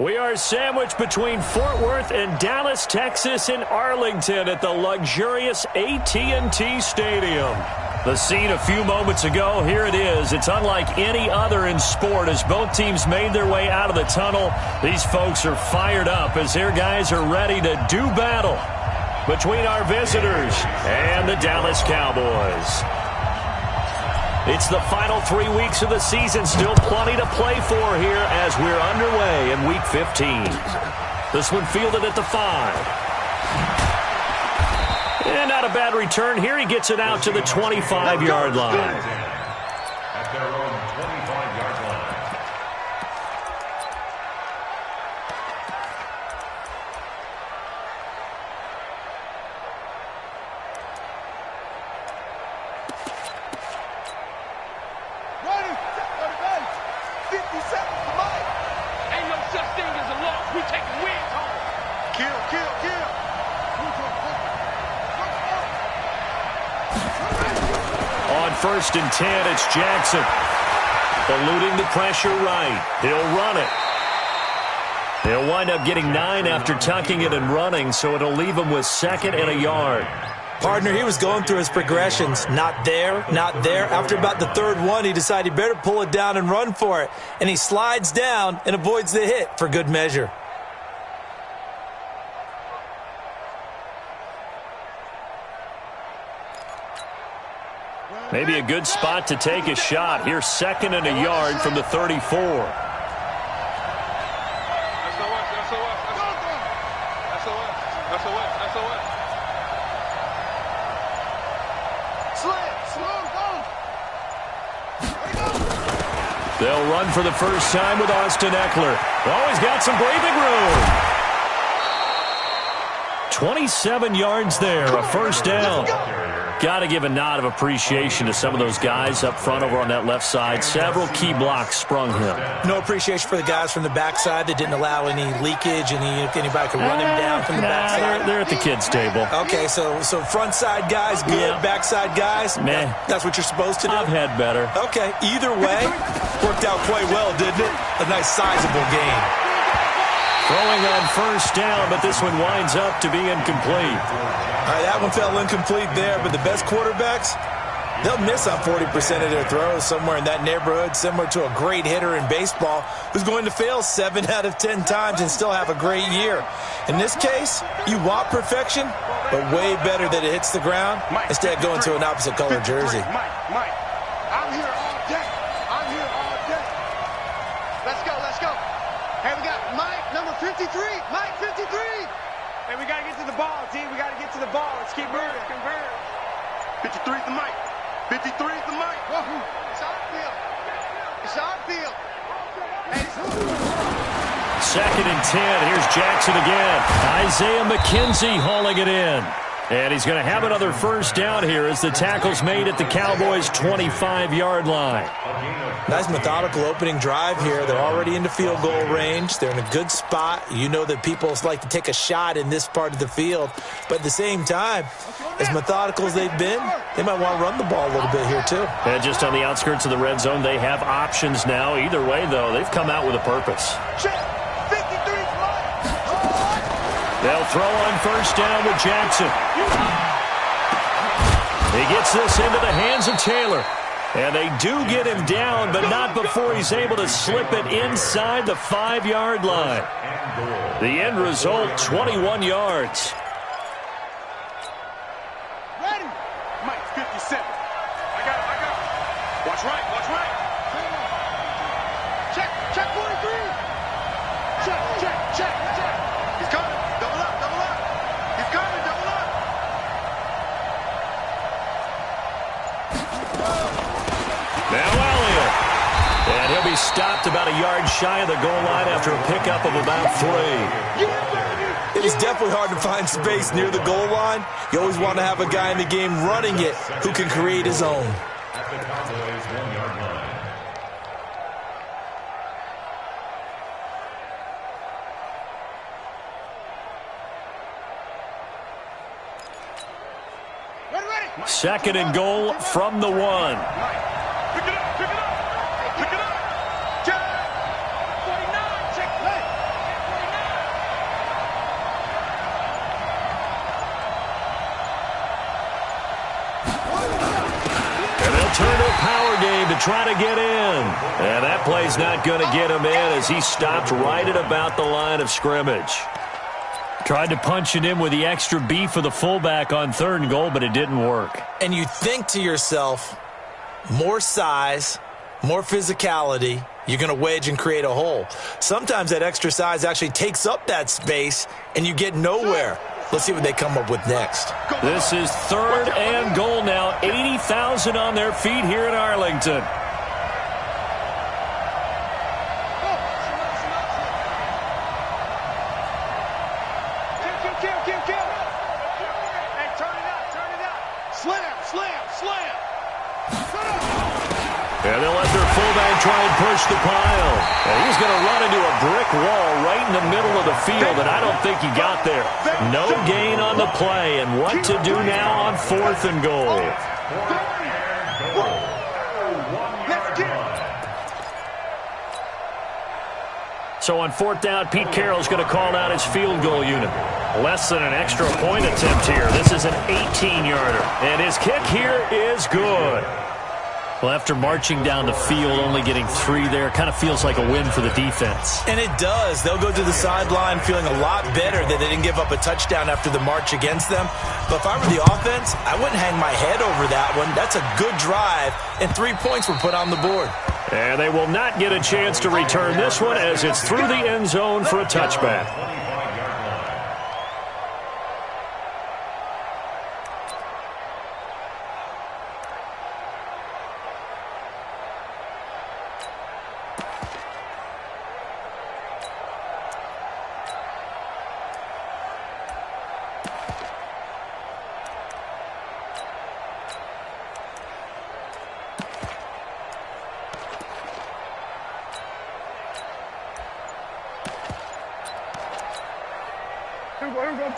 We are sandwiched between Fort Worth and Dallas, Texas in Arlington at the luxurious AT&T Stadium. The scene a few moments ago, here it is. It's unlike any other in sport as both teams made their way out of the tunnel. These folks are fired up as their guys are ready to do battle between our visitors and the Dallas Cowboys. It's the final 3 weeks of the season. Still plenty to play for here as we're underway in Week 15. This one fielded at the 5. And not a bad return here. He gets it out to the 25-yard line. At their own 25-yard line. Ready, 50 seconds to Mike. Ain't no such thing as a loss. We taking wins home. Kill, kill, kill. On 1st and 10, it's Jackson. Eluding the pressure right. He'll run it. He'll wind up getting 9 after tucking it and running, so it'll leave him with 2nd and a yard. Partner, he was going through his progressions. Not there, not there. After about the 3rd one, he decided he better pull it down and run for it. And he slides down and avoids the hit for good measure. Maybe a good spot to take a shot. Here's 2nd and a yard from the 34. They'll run for the first time with Austin Eckler. Oh, he's got some breathing room. 27 yards there, a first down. Got to give a nod of appreciation to some of those guys up front over on that left side. Several key blocks sprung him. No appreciation for the guys from the backside that didn't allow any leakage, anybody could run him down from the backside. They're at the kids' table. Okay, so front side guys good, backside guys, meh. That's what you're supposed to do? I've had better. Okay, either way, worked out quite well, didn't it? A nice sizable gain. Throwing on first down, but this one winds up to be incomplete. All right, that one fell incomplete there, but the best quarterbacks, they'll miss on 40% of their throws, somewhere in that neighborhood, similar to a great hitter in baseball who's going to fail 7 out of 10 times and still have a great year. In this case, you want perfection, but way better that it hits the ground instead of going to an opposite color jersey. Mike, I'm here all day. I'm here all day. Let's go, let's go. Hey, we got Mike, number 53. Mike, 53. Hey, we got to get to the ball, team. We got to get to the ball. Let's keep moving. 53 is the Mike. 53 is the Mike. Whoa. It's our field. It's our field. Hey, 2nd and 10. Here's Jackson again. Isaiah McKenzie hauling it in. And he's going to have another first down here as the tackle's made at the Cowboys' 25-yard line. Nice methodical opening drive here. They're already into field goal range. They're in a good spot. You know that people like to take a shot in this part of the field. But at the same time, as methodical as they've been, they might want to run the ball a little bit here too. And just on the outskirts of the red zone, they have options now. Either way, though, they've come out with a purpose. They'll throw on first down with Jackson. He gets this into the hands of Taylor. And they do get him down, but not before he's able to slip it inside the 5-yard line. The end result, 21 yards. ready. Mike, 57. I got it. Watch right. Check 43. Check. He's coming. Double up. He's coming, double up. Now Elliott. And he'll be stopped about a yard shy of the goal line after a pickup of about 3. It is definitely hard to find space near the goal line. You always want to have a guy in the game running it who can create his own. At the Cowboys' 1-yard line. Ready. 2nd and goal from the 1. Pick it up. Check. 49. Check. try to get in. And that play's not going to get him in as he stopped right at about the line of scrimmage. Tried to punch it in with the extra B for the fullback on 3rd and goal, but it didn't work. And you think to yourself, more size, more physicality, you're going to wedge and create a hole. Sometimes that extra size actually takes up that space, and you get nowhere. Let's see what they come up with next. This is 3rd and goal now. 80,000 on their feet here in Arlington. And they'll let their fullback try and push the pile. And he's going to run into a brick wall right in the middle of the field, and I don't think he got there. No gain on the play, and what to do now on 4th and goal. So on 4th down, Pete Carroll's going to call out his field goal unit. Less than an extra point attempt here. This is an 18-yarder, and his kick here is good. Well, after marching down the field, only getting 3 there, kind of feels like a win for the defense. And it does. They'll go to the sideline feeling a lot better that they didn't give up a touchdown after the march against them. But if I were the offense, I wouldn't hang my head over that one. That's a good drive, and 3 points were put on the board. And they will not get a chance to return this one as it's through the end zone for a touchback.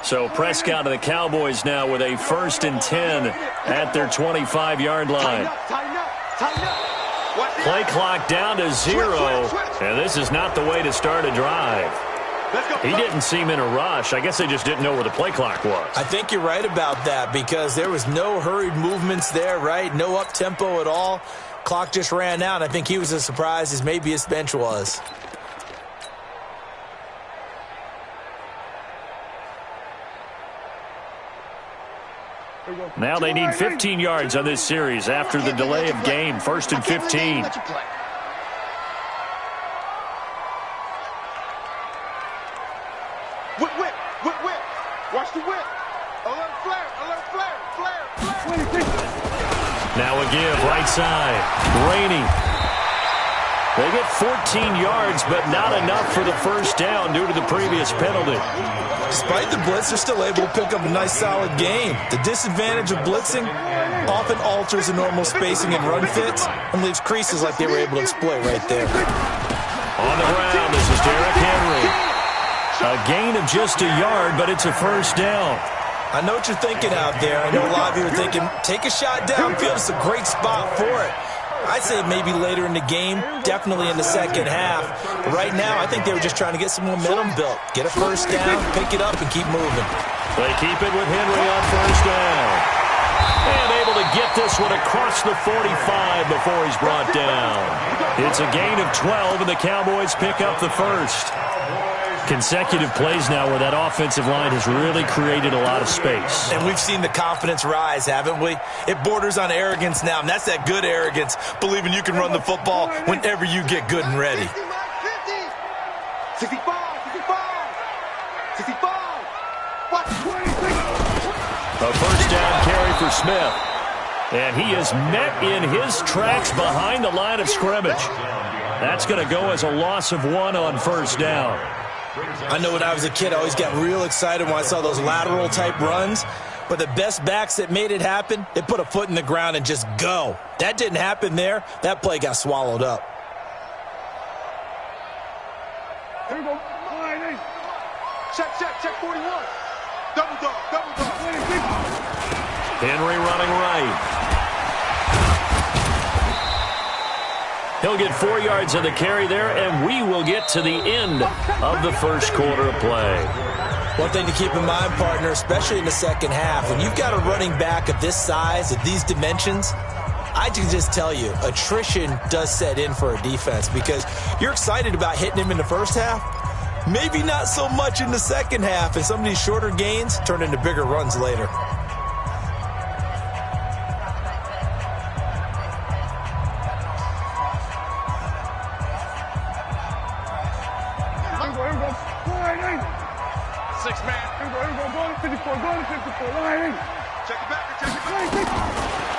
So Prescott and the Cowboys now with a 1st and 10 at their 25-yard line. Play clock down to 0, and this is not the way to start a drive. He didn't seem in a rush. I guess they just didn't know where the play clock was. I think you're right about that because there was no hurried movements there, right? No up-tempo at all. Clock just ran out. I think he was as surprised as maybe his bench was. Now they need 15 yards on this series after the delay of game. 1st and 15. Whip. Watch the whip. Alert flare. Now a give, right side. Rainey. They get 14 yards, but not enough for the 1st down due to the previous penalty. Despite the blitz, they're still able to pick up a nice, solid game. The disadvantage of blitzing often alters the normal spacing and run fits and leaves creases like they were able to exploit right there. On the ground, this is Derrick Henry. A gain of just a yard, but it's a 1st down. I know what you're thinking out there. I know a lot of you are thinking, take a shot downfield. It's a great spot for it. I'd say maybe later in the game, definitely in the second half. But right now, I think they were just trying to get some momentum built. Get a 1st down, pick it up, and keep moving. They keep it with Henry on 1st down. And able to get this one across the 45 before he's brought down. It's a gain of 12, and the Cowboys pick up the 1st. Consecutive plays now where that offensive line has really created a lot of space. And we've seen the confidence rise, haven't we? It borders on arrogance now, and that's that good arrogance, believing you can run the football whenever you get good and ready. 65. A 1st down carry for Smith. And he is met in his tracks behind the line of scrimmage. That's going to go as a loss of 1 on 1st down. I know when I was a kid, I always got real excited when I saw those lateral-type runs. But the best backs that made it happen, they put a foot in the ground and just go. That didn't happen there. That play got swallowed up. Here we go. Check 41. Double dog. Henry running right. He'll get 4 yards on the carry there, and we will get to the end of the 1st quarter of play. One thing to keep in mind, partner, especially in the second half, when you've got a running back of this size, of these dimensions, I can just tell you, attrition does set in for a defense because you're excited about hitting him in the first half. Maybe not so much in the second half, and some of these shorter gains turn into bigger runs later.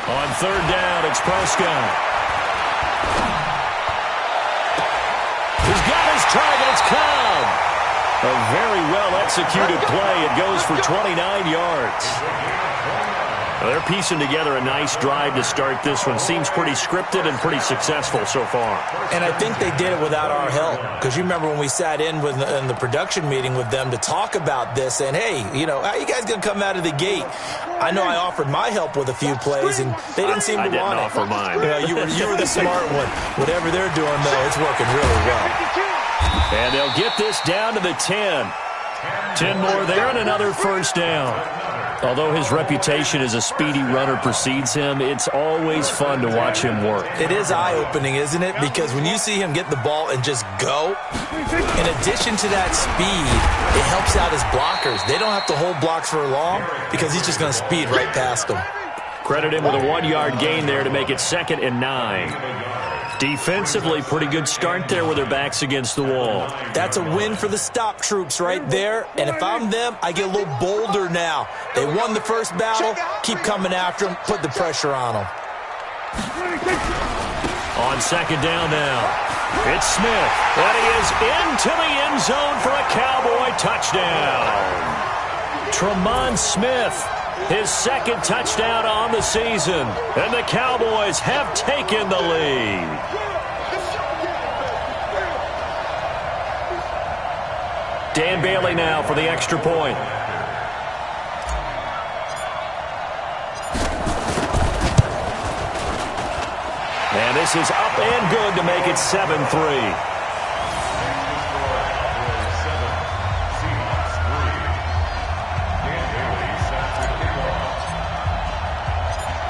On third down, it's Prescott. He's got his target. It's Cobb. A very well-executed play. It goes for 29 yards. Well, they're piecing together a nice drive to start this one. Seems pretty scripted and pretty successful so far. And I think they did it without our help. Because you remember when we sat in the production meeting with them to talk about this, and hey, you know, how you guys going to come out of the gate? I know I offered my help with a few plays, and they didn't seem to want it. I didn't offer mine. You know, you were the smart one. Whatever they're doing, though, it's working really well. And they'll get this down to the 10. 10 more there and another first down. Although his reputation as a speedy runner precedes him, it's always fun to watch him work. It is eye-opening, isn't it? Because when you see him get the ball and just go, in addition to that speed, it helps out his blockers. They don't have to hold blocks for long because he's just going to speed right past them. Credit him with a 1-yard gain there to make it 2nd and 9. Defensively, pretty good start there with their backs against the wall. That's a win for the stop troops right there. And if I'm them, I get a little bolder now. They won the first battle. Keep coming after them. Put the pressure on them. On 2nd down now, it's Smith. And he is into the end zone for a Cowboy touchdown. Tremont Smith, his 2nd touchdown on the season. And the Cowboys have taken the lead. Dan Bailey now for the extra point. And this is up and good to make it 7-3.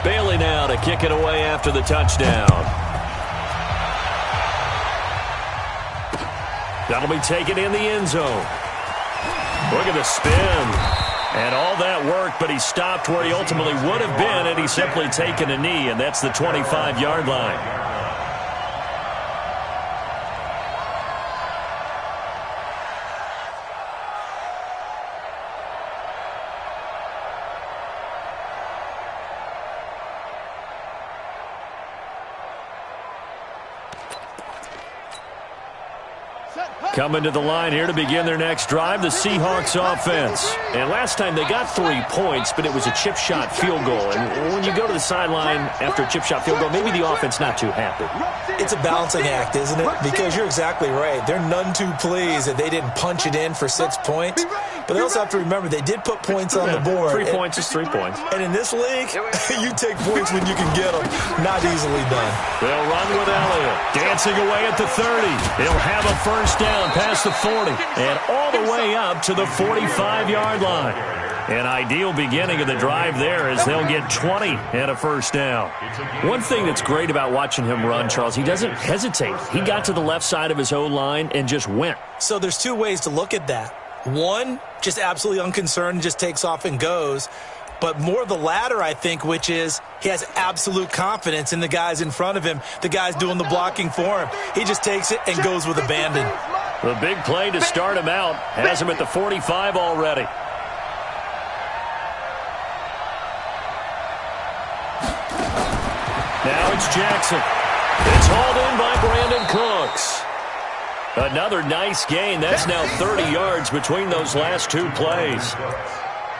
Bailey now to kick it away after the touchdown. That'll be taken in the end zone. Look at the spin. And all that work, but he stopped where he ultimately would have been had he simply taken a knee, and that's the 25-yard line. Coming to the line here to begin their next drive, the Seahawks offense. And last time they got 3 points, but it was a chip shot field goal. And when you go to the sideline after a chip shot field goal, maybe the offense not too happy. It's a balancing act, isn't it? Because you're exactly right. They're none too pleased that they didn't punch it in for 6 points. But they also have to remember they did put points on the board. 3 points is 3 points. And in this league, you take points when you can get them. Not easily done. They'll run with Elliott. Dancing away at the 30. They'll have a first down past the 40. And all the way up to the 45-yard line. An ideal beginning of the drive there as they'll get 20 and a first down. One thing that's great about watching him run, Charles, he doesn't hesitate. He got to the left side of his O-line and just went. So there's 2 ways to look at that. One, just absolutely unconcerned, just takes off and goes. But more the latter, I think, which is he has absolute confidence in the guys in front of him, the guys doing the blocking for him. He just takes it and goes with abandon. The big play to start him out has him at the 45 already. Now it's Jackson. It's hauled in by Brandon Cooks. Another nice gain. That's now 30 yards between those last 2 plays.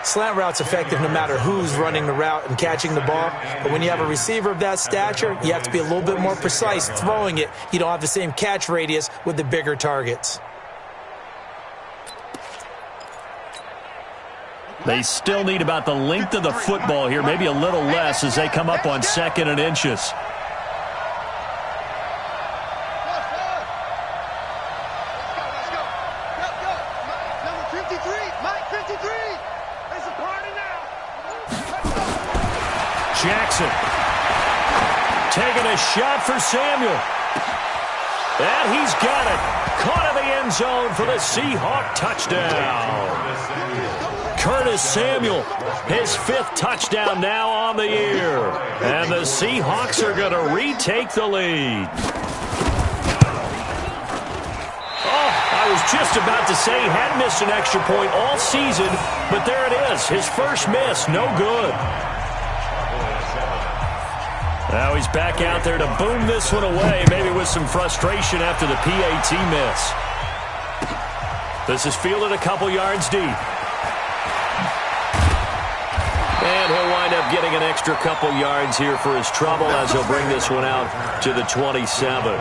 Slant route's effective no matter who's running the route and catching the ball. But when you have a receiver of that stature, you have to be a little bit more precise throwing it. You don't have the same catch radius with the bigger targets. They still need about the length of the football here, maybe a little less as they come up on 2nd and inches. Jackson. Taking a shot for Samuel. And he's got it. Caught in the end zone for the Seahawk touchdown. Curtis Samuel, his 5th touchdown now on the year. And the Seahawks are going to retake the lead. Oh, I was just about to say he hadn't missed an extra point all season, but there it is. His first miss, no good. Now he's back out there to boom this one away, maybe with some frustration after the PAT miss. This is fielded a couple yards deep. And he'll wind up getting an extra couple yards here for his trouble as he'll bring this one out to the 27.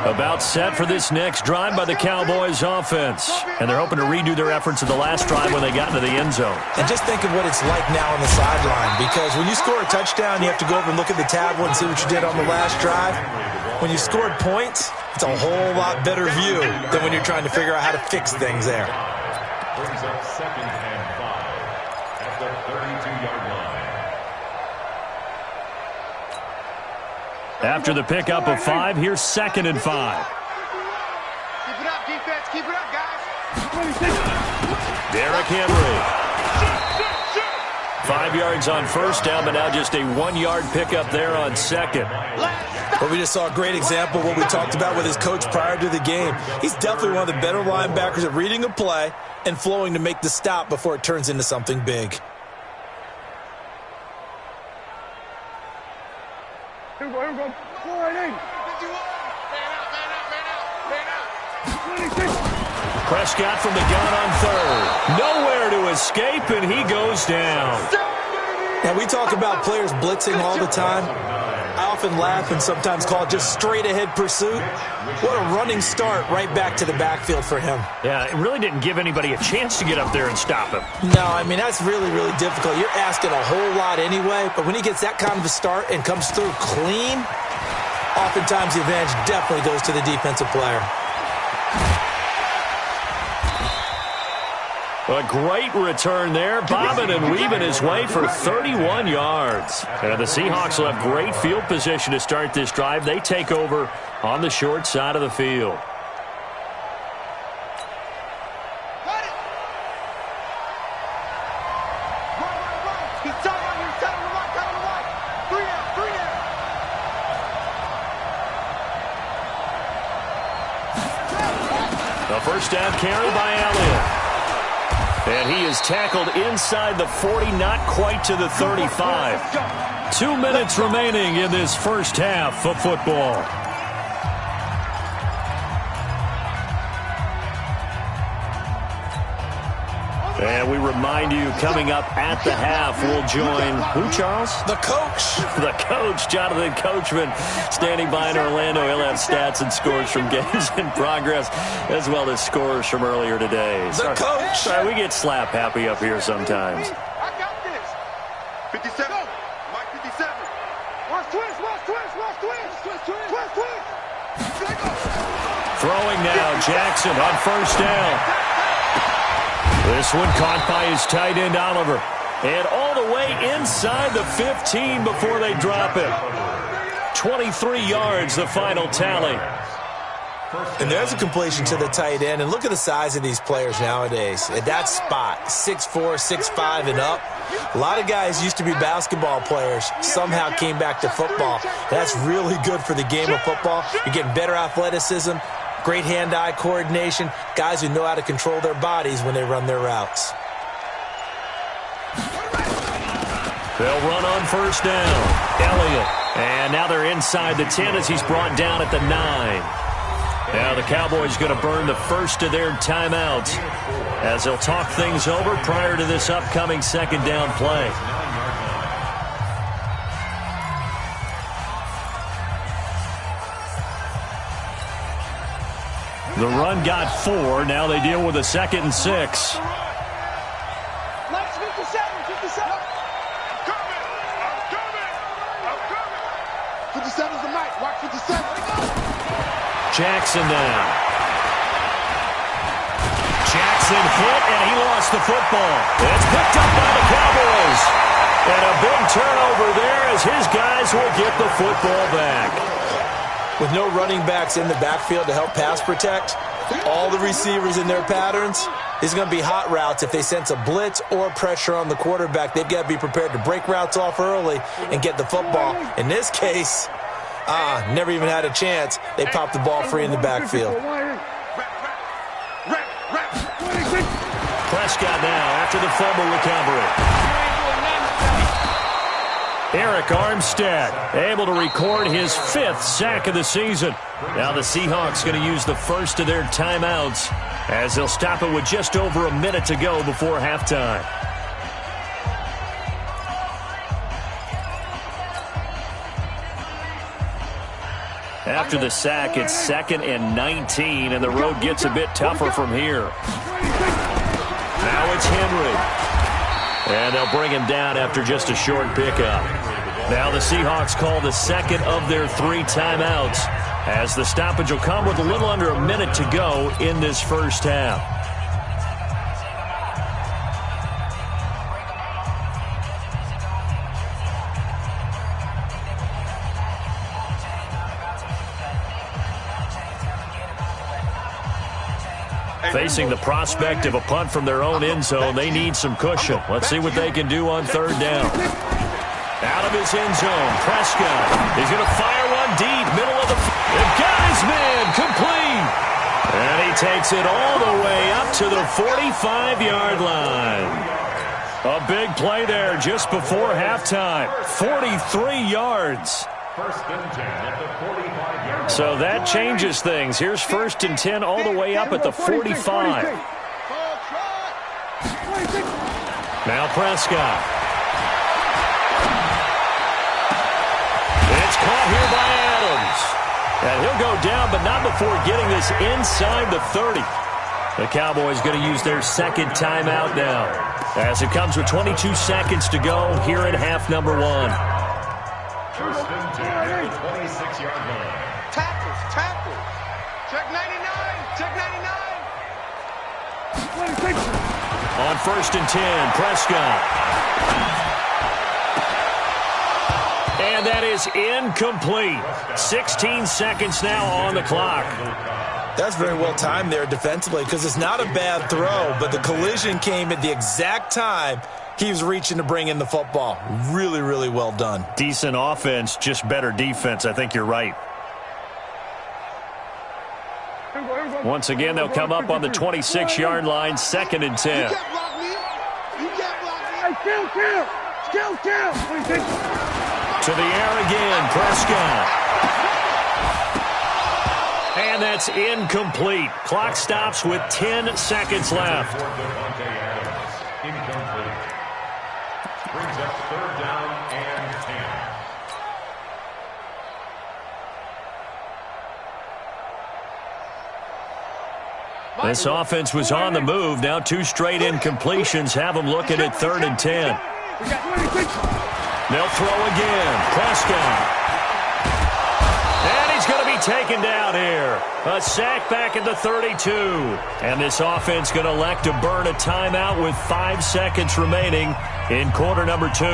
About set for this next drive by the Cowboys offense. And they're hoping to redo their efforts in the last drive when they got into the end zone. And just think of what it's like now on the sideline, because when you score a touchdown, you have to go over and look at the tablet and see what you did on the last drive. When you scored points, it's a whole lot better view than when you're trying to figure out how to fix things there. Brings up 2nd and 5 at the 32-yard line. After the pickup of 5, here's 2nd and 5. Keep it up, defense. Keep it up, guys. Derrick Henry. 5 yards on first down, but now just a 1-yard pickup there on 2nd. But we just saw a great example of what we talked about with his coach prior to the game. He's definitely one of the better linebackers at reading a play and flowing to make the stop before it turns into something big. Here we go. Go right in. Man out. Prescott from the gun on 3rd. Nowhere to escape, and he goes down. Now, we talk about players blitzing all the time. I often laugh and sometimes call it just straight-ahead pursuit. What a running start right back to the backfield for him. Yeah, it really didn't give anybody a chance to get up there and stop him. No, I mean, that's really, really difficult. You're asking a whole lot anyway, but when he gets that kind of a start and comes through clean, oftentimes the advantage definitely goes to the defensive player. A great return there, bobbing and weaving his way for 31 yards. And the Seahawks will have great field position to start this drive. They take over on the short side of the field. A first down carry by Elliott. And he is tackled inside the 40, not quite to the 35. 2 minutes remaining in this first half of football. And we remind you, coming up at the half, we'll join who, Charles? The coach. The coach, Jonathan Coachman, standing by in Orlando. He'll have stats and scores from games in progress, as well as scores from earlier today. The coach. Sorry, we get slap happy up here sometimes. I got this. 57. Mike 57. Watch twist. Throwing now, Jackson on first down. This one caught by his tight end, Oliver. And all the way inside the 15 before they drop it. 23 yards, the final tally. And there's a completion to the tight end. And look at the size of these players nowadays. At that spot, 6'4", 6'5", and up. A lot of guys used to be basketball players, somehow came back to football. That's really good for the game of football. You're getting better athleticism, great hand-eye coordination, guys who know how to control their bodies when they run their routes. They'll run on first down. Elliott. And now they're inside the 10 as he's brought down at the 9. Now the Cowboys going to burn the first of their timeouts as they'll talk things over prior to this upcoming second down play. The run got 4. Now they deal with a 2nd and 6. Mike's 57. I'm coming. 57's the Mike. Watch 57. Jackson now. Jackson hit, and he lost the football. It's picked up by the Cowboys. And a big turnover there as his guys will get the football back. With no running backs in the backfield to help pass protect, all the receivers in their patterns, it's going to be hot routes. If they sense a blitz or pressure on the quarterback, they've got to be prepared to break routes off early and get the football. In this case, never even had a chance. They popped the ball free in the backfield. Prescott now after the fumble recovery. Eric Armstead able to record his 5th sack of the season. Now the Seahawks going to use the first of their timeouts as they'll stop it with just over a minute to go before halftime. After the sack, it's 2nd and 19, and the road gets a bit tougher from here. Now it's Henry. And they'll bring him down after just a short pickup. Now the Seahawks call the second of their 3 timeouts as the stoppage will come with a little under a minute to go in this first half. Facing the prospect of a punt from their own end zone, they need some cushion. Let's see what they can do on 3rd down. Out of his end zone, Prescott. He's going to fire one deep, middle of the... They've got his man complete. And he takes it all the way up to the 45-yard line. A big play there just before halftime. 43 yards. 1st and 10 at the 45-yard. So that changes things. Here's 1st and 10 all the way up at the 45. Now Prescott. It's caught here by Adams. And he'll go down, but not before getting this inside the 30. The Cowboys going to use their 2nd timeout now, as it comes with 22 seconds to go here at half number 1. 1st and 10 at the 26-yard line. Tackles. Check 99. Check 99. On 1st and 10, Prescott. And that is incomplete. 16 seconds now on the clock. That's very well timed there defensively because it's not a bad throw, but the collision came at the exact time he was reaching to bring in the football. Really, really well done. Decent offense, just better defense. I think you're right. Once again, they'll come up on the 26-yard line, 2nd and 10. You can't block me. You can't block me. Kill. To the air again, Prescott. And that's incomplete. Clock stops with 10 seconds left. Incomplete. Brings up 3rd down and 10. This offense was on the move. Now 2 straight incompletions have them looking at 3rd and 10. They'll throw again. Prescott. And he's going to be taken down here. A sack back at the 32. And this offense going to elect to burn a timeout with 5 seconds remaining in quarter number 2.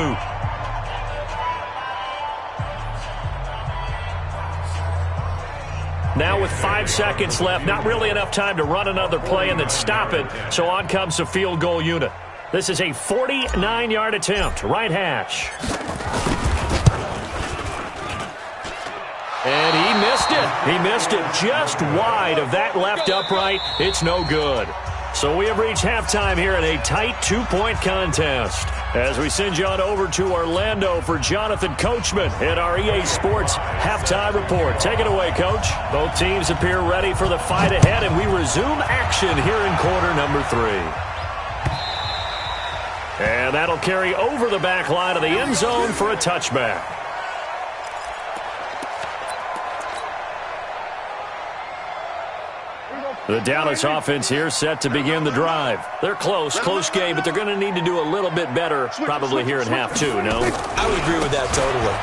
Now with 5 seconds left, not really enough time to run another play and then stop it. So on comes the field goal unit. This is a 49-yard attempt. Right hash. And he missed it. He missed it just wide of that left upright. It's no good. So we have reached halftime here in a tight 2-point contest. As we send you on over to Orlando for Jonathan Coachman at our EA Sports Halftime Report. Take it away, Coach. Both teams appear ready for the fight ahead, and we resume action here in quarter number 3. And that'll carry over the back line of the end zone for a touchback. The Dallas offense here set to begin the drive. They're close game, but they're going to need to do a little bit better probably here in half 2, no? I would agree with that totally.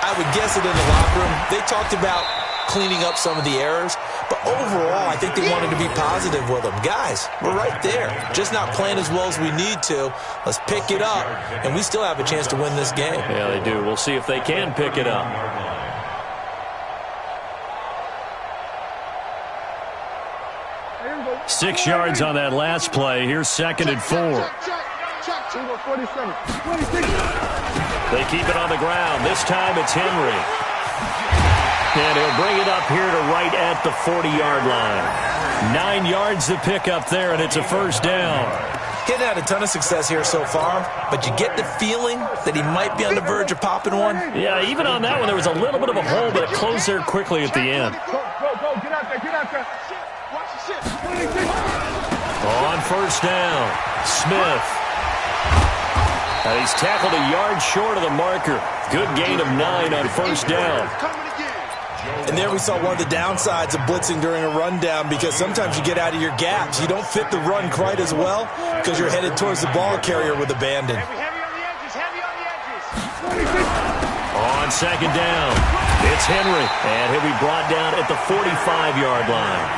I would guess it in the locker room. They talked about cleaning up some of the errors, But overall, I think they wanted to be positive with him. Guys, we're right there. Just not playing as well as we need to. Let's pick it up, and we still have a chance to win this game. Yeah, they do. We'll see if they can pick it up. Six yards on that last play. Here's 2nd and 4. They keep it on the ground. This time it's Henry. And he'll bring it up here to right at the 40-yard line. 9 yards to pick up there, and it's a first down. Getting had a ton of success here so far, but you get the feeling that he might be on the verge of popping one. Yeah, even on that one, there was a little bit of a hole, but it closed there quickly at the end. Go, get out there, get out there. Watch the shit. On first down, Smith. And he's tackled a yard short of the marker. Good gain of 9 on first down. And there we saw one of the downsides of blitzing during a rundown, because sometimes you get out of your gaps. You don't fit the run quite as well because you're headed towards the ball carrier with abandon. On second down, it's Henry, and he'll be brought down at the 45-yard line.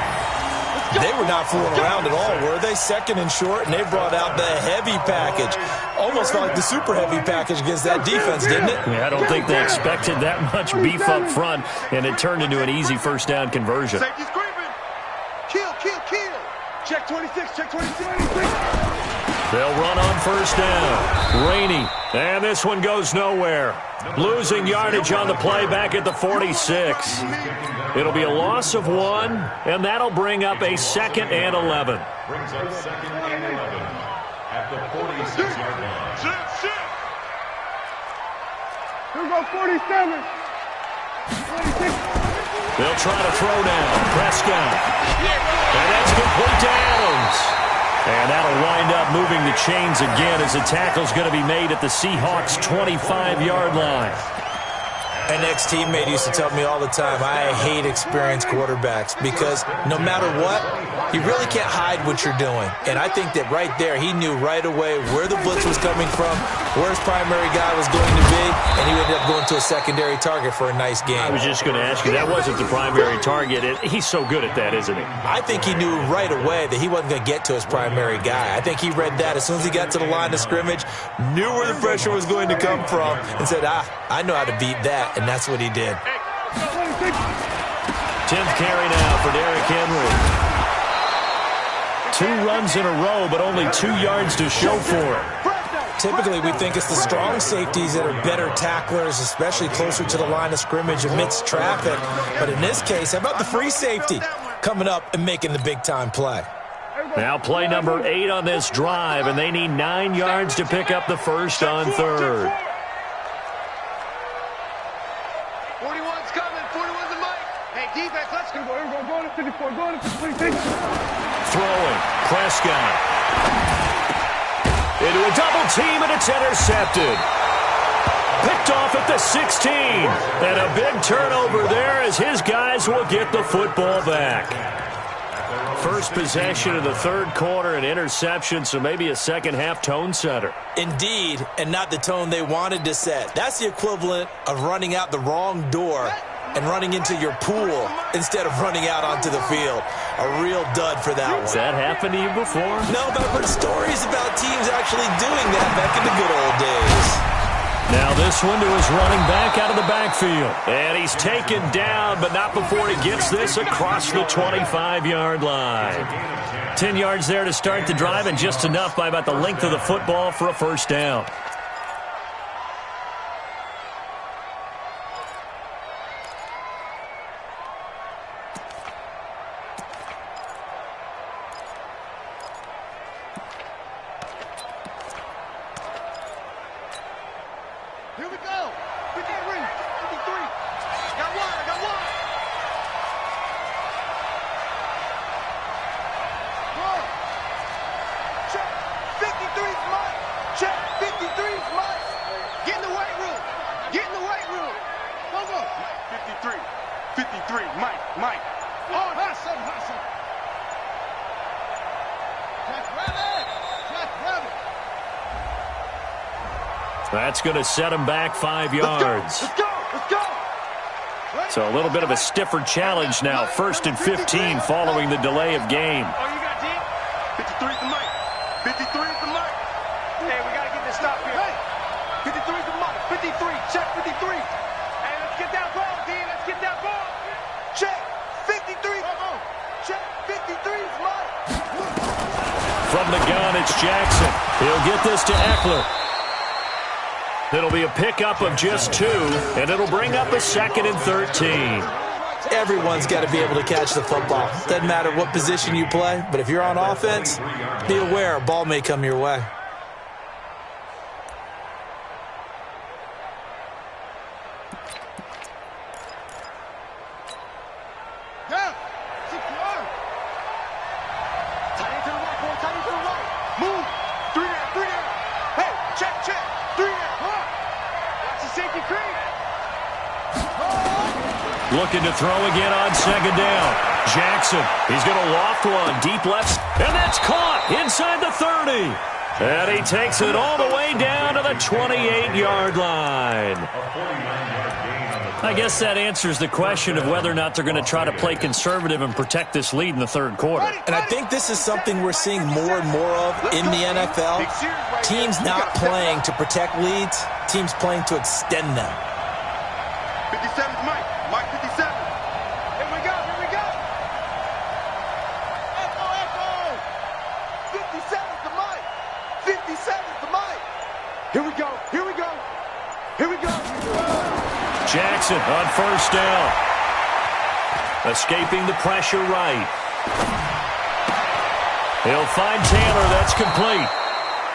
They were not fooling around at all, were they? 2nd and short, and they brought out the heavy package. Almost felt like the super heavy package against that defense, didn't it? Yeah, I don't think they expected that much beef up front, and it turned into an easy first down conversion. Safety's creeping. Kill. Check 26, check 26. They'll run on first down. Rainey, and this one goes nowhere. Losing yardage on the play back at the 46. It'll be a loss of 1, and that'll bring up a 2nd and 11. Brings up 2nd and 11 at the 46-yard line. Shit. Here we go, 47. 46. They'll try to throw down. Prescott. And that's complete to Adams. And that'll wind up moving the chains again as the tackle's going to be made at the Seahawks' 25-yard line. An ex-teammate used to tell me all the time, I hate experienced quarterbacks because no matter what, you really can't hide what you're doing. And I think that right there, he knew right away where the blitz was coming from, where his primary guy was going to be, and he ended up going to a secondary target for a nice game. I was just going to ask you, that wasn't the primary target. He's so good at that, isn't he? I think he knew right away that he wasn't going to get to his primary guy. I think he read that as soon as he got to the line of scrimmage, knew where the pressure was going to come from, and said, I know how to beat that. And that's what he did. 10th carry now for Derrick Henry. 2 runs in a row, but only 2 yards to show for it. Typically, we think it's the strong safeties that are better tacklers, especially closer to the line of scrimmage amidst traffic. But in this case, how about the free safety coming up and making the big-time play? Now play number 8 on this drive, and they need 9 yards to pick up the first on 3rd. 41's coming. 41's the mic. Hey, defense, let's go. Here we go. Going to 54. Going to 26. Throwing. Prescott. Into a double team, and it's intercepted. Picked off at the 16. And a big turnover there as his guys will get the football back. First possession of the 3rd quarter, an interception, so maybe a second-half tone setter. Indeed, and not the tone they wanted to set. That's the equivalent of running out the wrong door and running into your pool instead of running out onto the field. A real dud for that one. Has that happened to you before? No, but I've heard stories about teams actually doing that back in the good old days. Now this one to his running back out of the backfield. And he's taken down, but not before he gets this across the 25-yard line. 10 yards there to start the drive, and just enough by about the length of the football for a first down. Here we go. 53. 53. I got one. Whoa. Check. 53's mine. Check. 53's mine. Get in the weight room. Go. 53. 53. Mike. Oh, hustle. Jack Rabbit. That's going to set him back 5 yards. Let's go. So a little bit of a stiffer challenge now. 1st and 15 following the delay of game. Oh, you got D? 53 is the mic. 53 is the mic. Hey, we got to get this stop here. Hey, 53 is the mic. 53. Check 53. Hey, let's get that ball, D. Let's get that ball. Check 53. Check 53 is mic. From the gun, it's Jackson. He'll get this to Eckler. It'll be a pickup of just 2, and it'll bring up a 2nd and 13. Everyone's got to be able to catch the football. Doesn't matter what position you play, but if you're on offense, be aware a ball may come your way. Looking to throw again on 2nd down. Jackson, he's going to loft one deep left, and that's caught inside the 30. And he takes it all the way down to the 28-yard line. I guess that answers the question of whether or not they're going to try to play conservative and protect this lead in the 3rd quarter. And I think this is something we're seing more and more of in the NFL. Teams not playing to protect leads, teams playing to extend them. 57's Mike. Mike 57. Here we go. Here we go. Echo, echo. 57's the Mike. 57's the Mike. Here we go. Here we go. Here we go. Jackson on 1st down. Escaping the pressure right. He'll find Taylor. That's complete.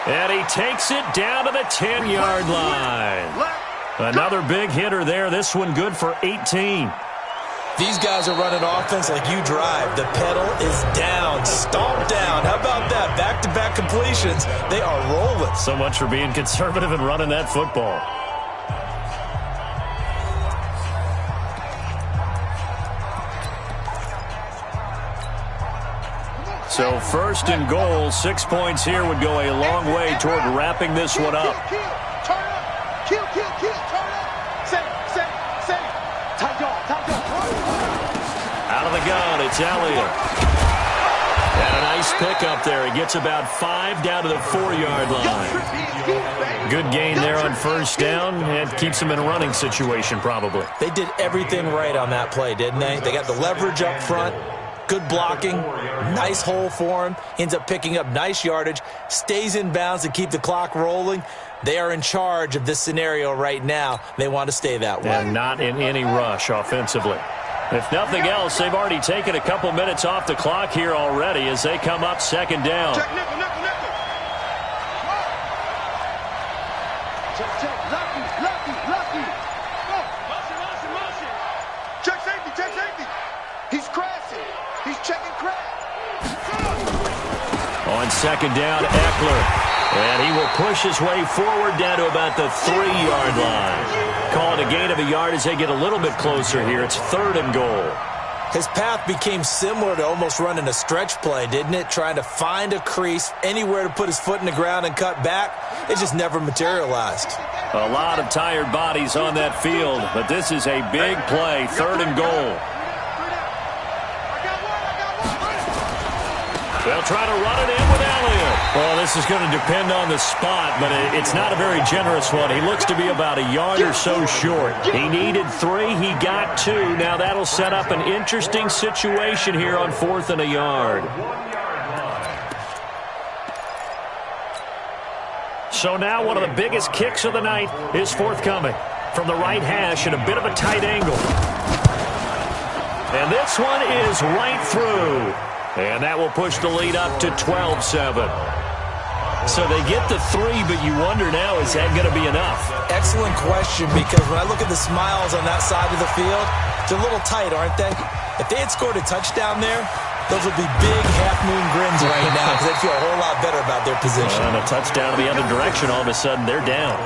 And he takes it down to the 10-yard line. Another big hitter there. This one good for 18. These guys are running offense like you drive. The pedal is down. Stomp down. How about that? Back-to-back completions. They are rolling. So much for being conservative and running that football. So 1st and goal, 6 points here would go a long way toward wrapping this one up. Turn up. Kill. Turn up. Same. Tight dog. Out of the gun, it's Elliott. And a nice pickup there. He gets about 5 down to the 4-yard line. Good gain there on 1st down, and keeps him in a running situation probably. They did everything right on that play, didn't they? They got the leverage up front. Good blocking, nice hole for him, ends up picking up nice yardage, stays in bounds to keep the clock rolling. They are in charge of this scenario right now. They want to stay that way. And not in any rush offensively. If nothing else, they've already taken a couple minutes off the clock here already as they come up 2nd down. Check, nickel. Check, lucky. Motion. Check safety. He's crashing. He's checking crash. On 2nd down, Eckler. And he will push his way forward down to about the 3-yard line. Calling a gain of a yard as they get a little bit closer here. It's 3rd and goal. His path became similar to almost running a stretch play, didn't it? Trying to find a crease, anywhere to put his foot in the ground and cut back. It just never materialized. A lot of tired bodies on that field, but this is a big play. 3rd and goal. They'll try to run it in with Elliott. Well, this is going to depend on the spot, but it's not a very generous one. He looks to be about a yard or so short. He needed 3. He got 2. Now that'll set up an interesting situation here on 4th and a yard. So now one of the biggest kicks of the night is forthcoming. From the right hash at a bit of a tight angle. And this one is right through. And that will push the lead up to 12-7. So they get the 3, but you wonder now, is that going to be enough? Excellent question, because when I look at the smiles on that side of the field, they're a little tight, aren't they? If they had scored a touchdown there, those would be big half-moon grins right now, because they'd feel a whole lot better about their position. And a touchdown in the other direction, all of a sudden they're down.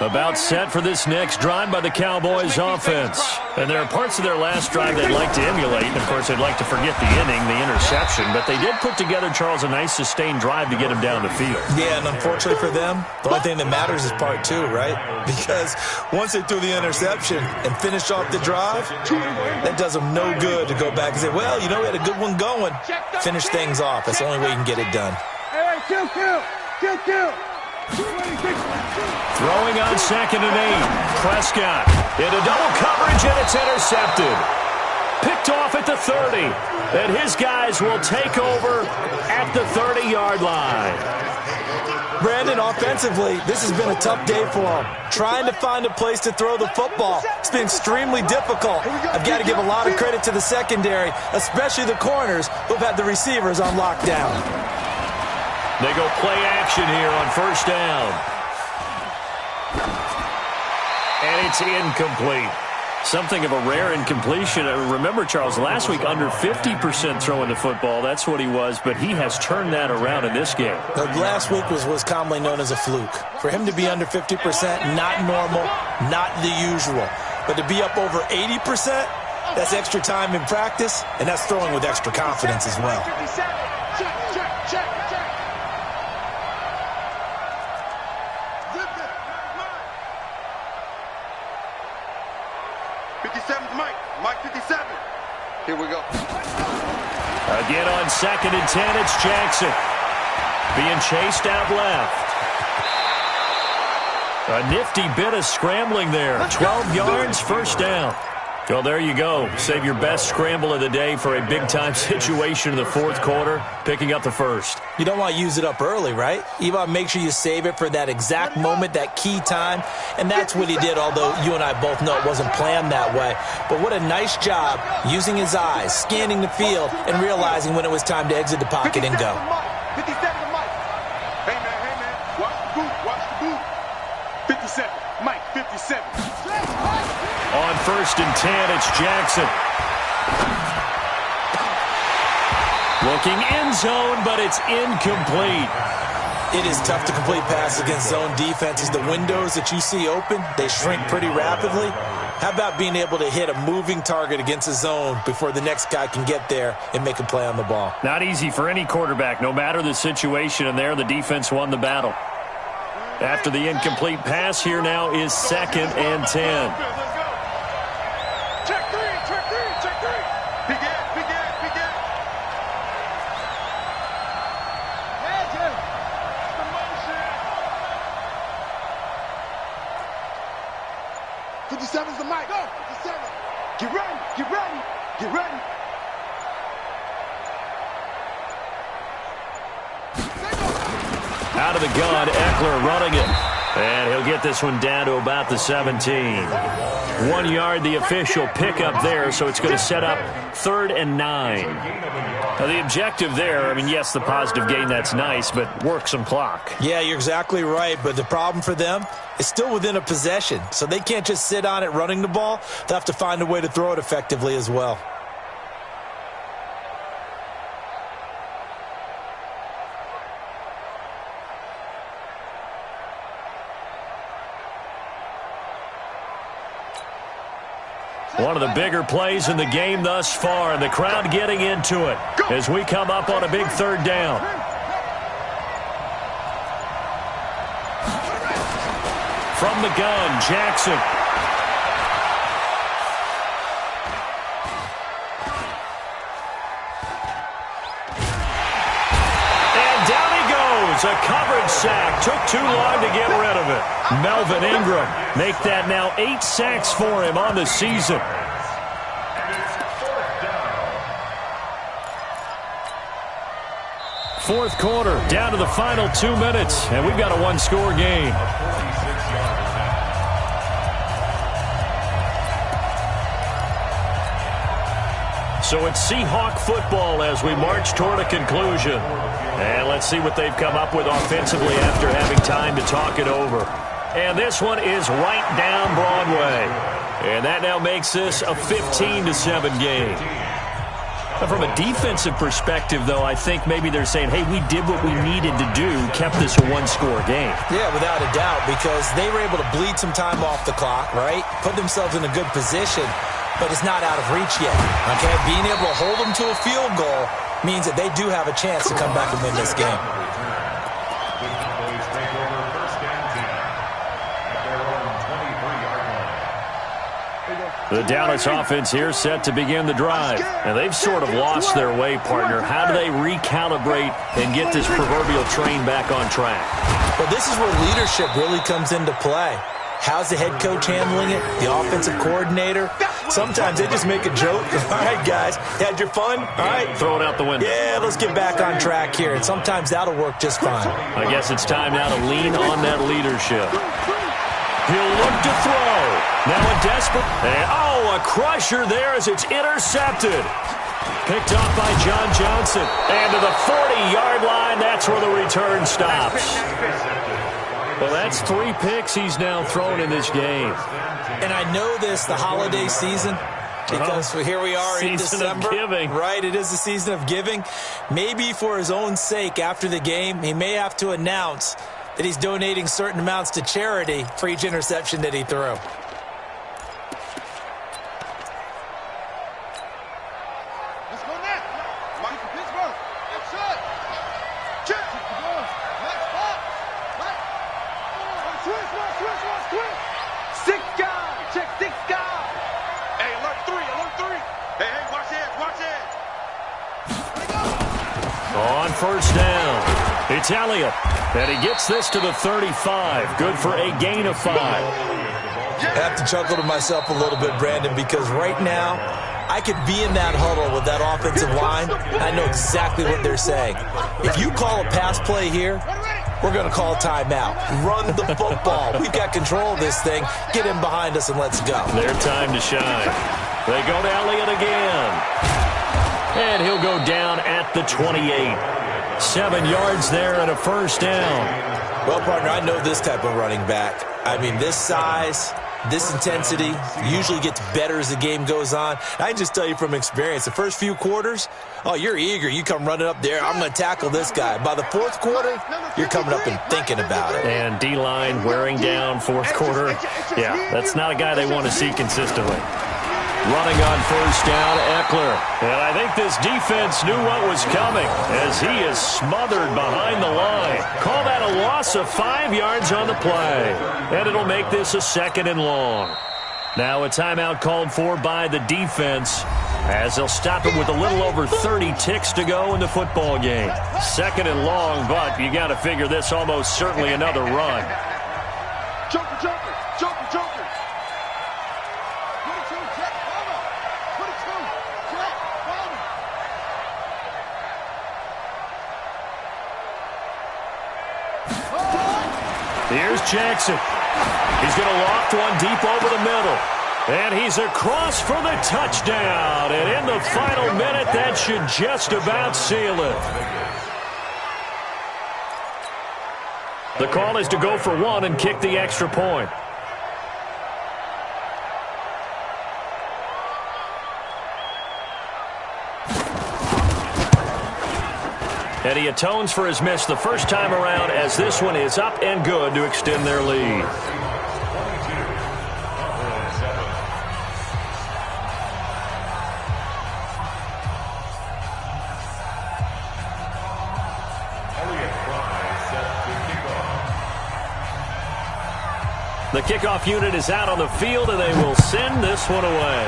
About set for this next drive by the Cowboys offense. And there are parts of their last drive they'd like to emulate. And, of course, they'd like to forget the inning, the interception. But they did put together, Charles, a nice sustained drive to get him down the field. Yeah, and unfortunately for them, the only thing that matters is part two, right? Because once they threw the interception and finished off the drive, that does them no good to go back and say, well, you know, we had a good one going. Finish things off. That's the only way you can get it done. Hey, kill. Throwing on 2nd and 8. Prescott into double coverage, and it's intercepted. Picked off at the 30. And his guys will take over at the 30-yard line. Brandon, offensively, this has been a tough day for him. Trying to find a place to throw the football. It's been extremely difficult. I've got to give a lot of credit to the secondary, especially the corners who've had the receivers on lockdown. They go play action here on 1st down. And it's incomplete. Something of a rare incompletion. Remember, Charles, last week under 50% throwing the football. That's what he was, but he has turned that around in this game. Last week was commonly known as a fluke. For him to be under 50%, not normal, not the usual. But to be up over 80%, that's extra time in practice, and that's throwing with extra confidence as well. 57's Mike. Mike 57. Here we go. Again on 2nd and 10, it's Jackson. Being chased out left. A nifty bit of scrambling there. 12 yards, 1st down. Well, there you go. Save your best scramble of the day for a big-time situation in the 4th quarter, picking up the 1st. You don't want to use it up early, right? You want to make sure you save it for that exact moment, that key time. And that's what he did, although you and I both know it wasn't planned that way. But what a nice job using his eyes, scanning the field, and realizing when it was time to exit the pocket and go. 57 to Mike. Hey, man. Watch the boot. 57. Mike, 57. On 1st and 10, it's Jackson. Looking end zone, but it's incomplete. It is tough to complete passes against zone defenses. The windows that you see open, they shrink pretty rapidly. How about being able to hit a moving target against a zone before the next guy can get there and make a play on the ball? Not easy for any quarterback, no matter the situation, and there the defense won the battle. After the incomplete pass, here now is 2nd and 10. Check three. Big gap. The motion. 57's the mic. Go. 57. Get ready. Out of the gun, Eckler running it. And he'll get this one down to about the 17. 1 yard, the official pickup there, so it's going to set up 3rd and 9. Now, the objective there, I mean, yes, the positive gain, that's nice, but work some clock. Yeah, you're exactly right, but the problem for them is still within a possession, so they can't just sit on it running the ball. They'll have to find a way to throw it effectively as well. One of the bigger plays in the game thus far, and the crowd getting into it as we come up on a big 3rd down. From the gun, Jackson. And down he goes. A coverage sack. Took too long to get rid of it. Melvin Ingram make that now 8 sacks for him on the season. Fourth quarter, down to the final 2 minutes, and we've got a one-score game. So it's Seahawk football as we march toward a conclusion. And let's see what they've come up with offensively after having time to talk it over. And this one is right down Broadway. And that now makes this a 15-7 game. From a defensive perspective, though, I think maybe they're saying, hey, we did what we needed to do, kept this a one-score game. Yeah, without a doubt, because they were able to bleed some time off the clock, right? Put themselves in a good position, but it's not out of reach yet, okay? Being able to hold them to a field goal means that they do have a chance to come back and win this game. The Cowboys take over first and 10 at their own 23-yard line. The Dallas offense here set to begin the drive. And they've sort of lost their way, partner. How do they recalibrate and get this proverbial train back on track? Well, this is where leadership really comes into play. How's the head coach handling it? The offensive coordinator? Sometimes they just make a joke. All right, guys, had your fun? All right. Throw it out the window. Yeah, let's get back on track here. And sometimes that'll work just fine. I guess it's time now to lean on that leadership. He'll look to throw. Now a desperate. And, a crusher there as it's intercepted. Picked off by John Johnson. And to the 40-yard line, that's where the return stops. Well, that's 3 picks he's now thrown in this game. And I know this, the holiday season, because here we are in December. Season of giving. Right, it is the season of giving. Maybe for his own sake, after the game, he may have to announce that he's donating certain amounts to charity for each interception that he threw. Let's go now. Mike from Pittsburgh. That's it. Check. Next ball. Mike. Switch. 6 guys. Check 6 guys. Hey, alert 3. Hey, watch it. On first down, it's Elliott. And he gets this to the 35. Good for a gain of 5. I have to chuckle to myself a little bit, Brandon, because right now I could be in that huddle with that offensive line. I know exactly what they're saying. If you call a pass play here, we're going to call a timeout. Run the football. We've got control of this thing. Get in behind us and let's go. Their time to shine. They go to Elliott again. And he'll go down at the 28. 7 yards there and a first down. Well, partner, I know this type of running back. I mean, this size, this intensity usually gets better as the game goes on. I can just tell you from experience, the first few quarters, you're eager. You come running up there, I'm going to tackle this guy. By the fourth quarter, you're coming up and thinking about it. And D-line wearing down fourth quarter. Yeah, that's not a guy they want to see consistently. Running on first down, Eckler. And I think this defense knew what was coming as he is smothered behind the line. Call that a loss of 5 yards on the play. And it'll make this a 2nd and long. Now a timeout called for by the defense as they'll stop it with a little over 30 ticks to go in the football game. 2nd and long, but you got to figure this almost certainly another run. Joker. Here's Jackson. He's going to loft one deep over the middle. And he's across for the touchdown. And in the final minute, that should just about seal it. The call is to go for 1 and kick the extra point. And he atones for his miss the first time around as this one is up and good to extend their lead. The kickoff unit is out on the field, and they will send this one away.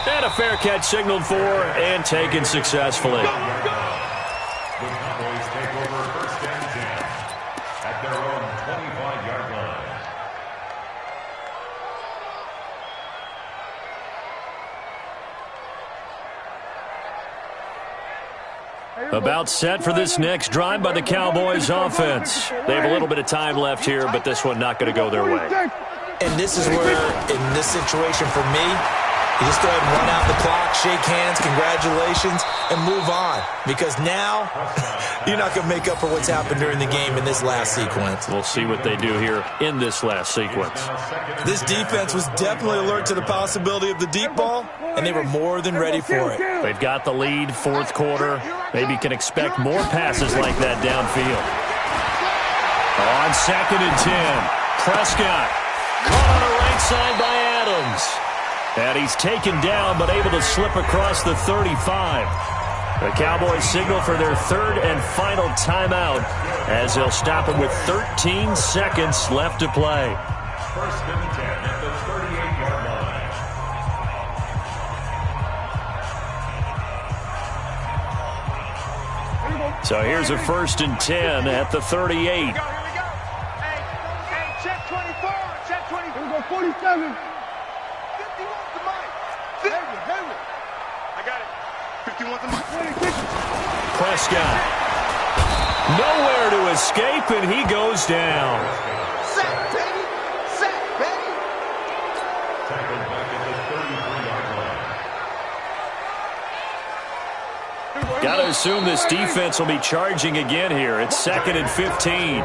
And a fair catch signaled for and taken successfully. The Cowboys take over first and 10 at their own 25-yard line. About set for this next drive by the Cowboys offense. They have a little bit of time left here, but this one not going to go their way. And this is where, in this situation for me, you just go ahead and run out the clock, shake hands, congratulations, and move on. Because now, you're not going to make up for what's happened during the game in this last sequence. We'll see what they do here in this last sequence. This defense was definitely alert to the possibility of the deep ball, and they were more than ready for it. They've got the lead, fourth quarter. Maybe can expect more passes like that downfield. On 2nd and 10, Prescott caught on the right side by Adams. And he's taken down but able to slip across the 35. The Cowboys signal for their third and final timeout as they'll stop it with 13 seconds left to play. 1st and 10 at the 38-yard line. So here's a 1st and 10 at the 38. Here we go. Hey, check 24. Check 24. Here we go, 47. 50 wants the mic. Henry. I got it. 50 wants the mic. Prescott. Nowhere to escape, and he goes down. Sack, baby. Sack, baby. Tackled back at the 33-yard line. Got to assume this defense will be charging again here. It's 2nd and 15.